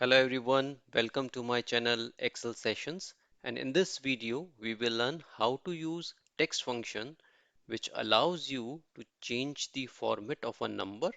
Hello everyone, welcome to my channel Excel Sessions, and in this video we will learn how to use text function which allows you to change the format of a number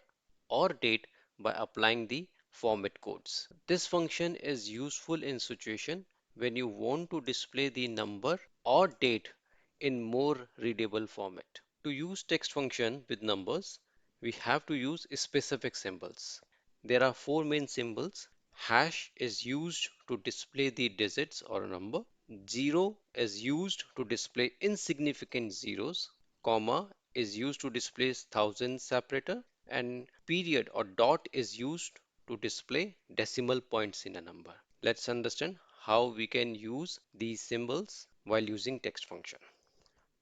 or date by applying the format codes. This function is useful in situation when you want to display the number or date in more readable format. To use text function with numbers, we have to use specific symbols. There are four main symbols. Hash is used to display the digits or a number. Zero is used to display insignificant zeros. Comma is used to display thousand separator. And period or dot is used to display decimal points in a number. Let's understand how we can use these symbols while using text function.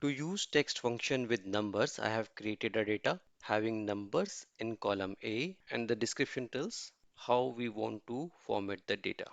To use text function with numbers, I have created a data having numbers in column A, and the description tells how we want to format the data.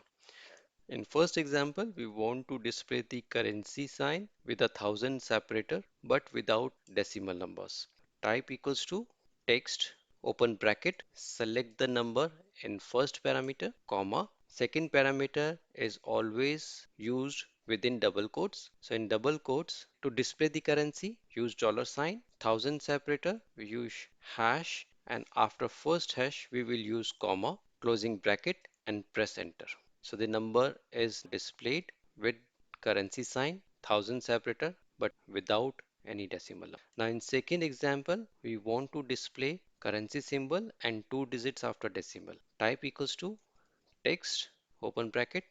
In first example, we want to display the currency sign with a thousand separator but without decimal numbers. Type equals to text open bracket, select the number in first parameter, comma. Second parameter is always used within double quotes. So in double quotes, to display the currency, use dollar sign, thousand separator, we use hash, and after first hash, we will use comma, closing bracket, and press enter. So the number is displayed with currency sign, thousand separator, but without any decimal. Now in second example, we want to display currency symbol and two digits after decimal. Type equals to text, open bracket,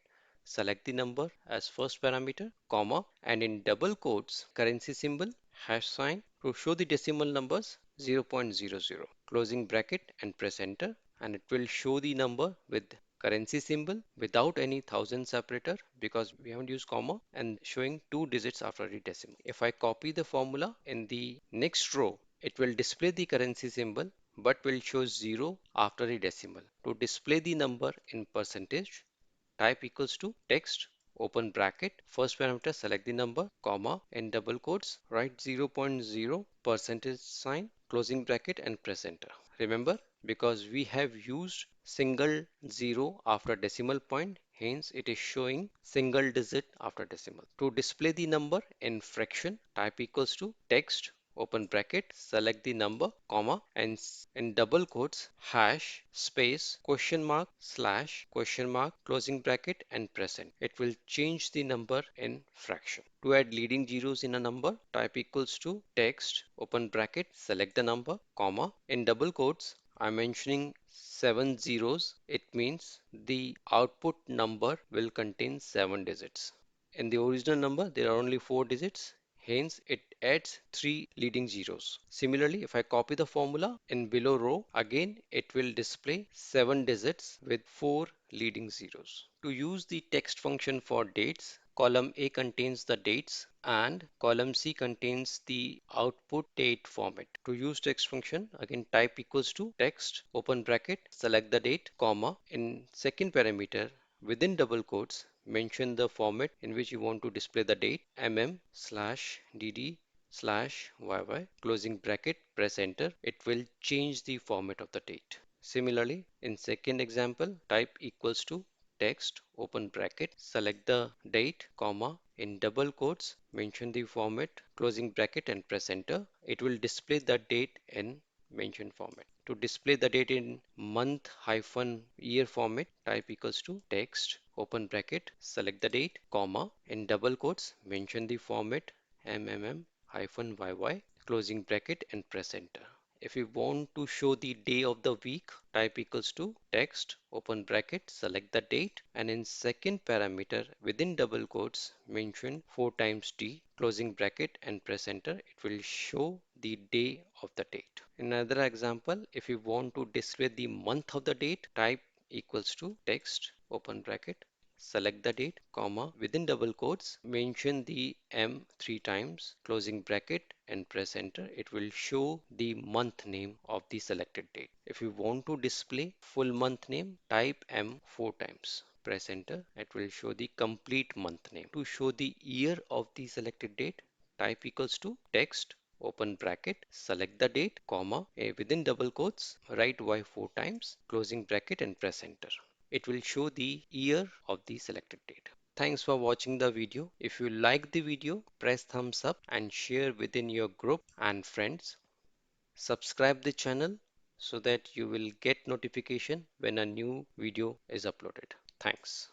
select the number as first parameter, comma, and in double quotes, currency symbol, hash sign to show the decimal numbers 0.00, closing bracket and press enter, and it will show the number with currency symbol without any thousand separator because we haven't used comma and showing two digits after the decimal. If I copy the formula in the next row, it will display the currency symbol but will show 0 after the decimal. To display the number in percentage, type equals to text, open bracket, first parameter select the number, comma, in double quotes, write 0.0 percentage sign, closing bracket and press enter. Remember, because we have used single zero after decimal point, hence it is showing single digit after decimal. To display the number in fraction, type equals to text, open bracket, select the number, comma, and in double quotes, hash, space, question mark, slash, question mark, closing bracket, and press enter. It will change the number in fraction. To add leading zeros in a number, type equals to text, open bracket, select the number, comma, in double quotes, I'm mentioning 7 zeros. It means the output number will contain 7 digits. In the original number, there are only 4 digits. Hence, it adds 3 leading zeros. Similarly, if I copy the formula in below row, again it will display 7 digits with 4 leading zeros. To use the text function for dates, column A contains the dates and column C contains the output date format. To use text function, again type equals to text, open bracket, select the date, comma, in second parameter within double quotes, mention the format in which you want to display the date, mm/dd/yy, closing bracket, press enter. It will change the format of the date. Similarly, in second example, type equals to text, open bracket, select the date, comma, in double quotes, mention the format, closing bracket and press enter. It will display the date in mentioned format. To display the date in month-year format, type equals to text, open bracket, select the date, comma, in double quotes, mention the format MMM-YY, closing bracket and press enter. If we want to show the day of the week, type equals to text, open bracket, select the date, and in second parameter within double quotes, mention 4 times D, closing bracket and press enter. It will show the day of the date. In another example, if you want to display the month of the date, type equals to text, open bracket, select the date, comma, within double quotes, mention the M 3 times, closing bracket and press enter. It will show the month name of the selected date. If you want to display full month name, type M 4 times. Press enter. It will show the complete month name. To show the year of the selected date, type equals to text, open bracket, select the date, comma, within double quotes, write Y 4 times, closing bracket and press enter. it will show the year of the selected date. Thanks for watching the video. If you like the video, press thumbs up and share within your group and friends. Subscribe the channel so that you will get notification when a new video is uploaded. Thanks.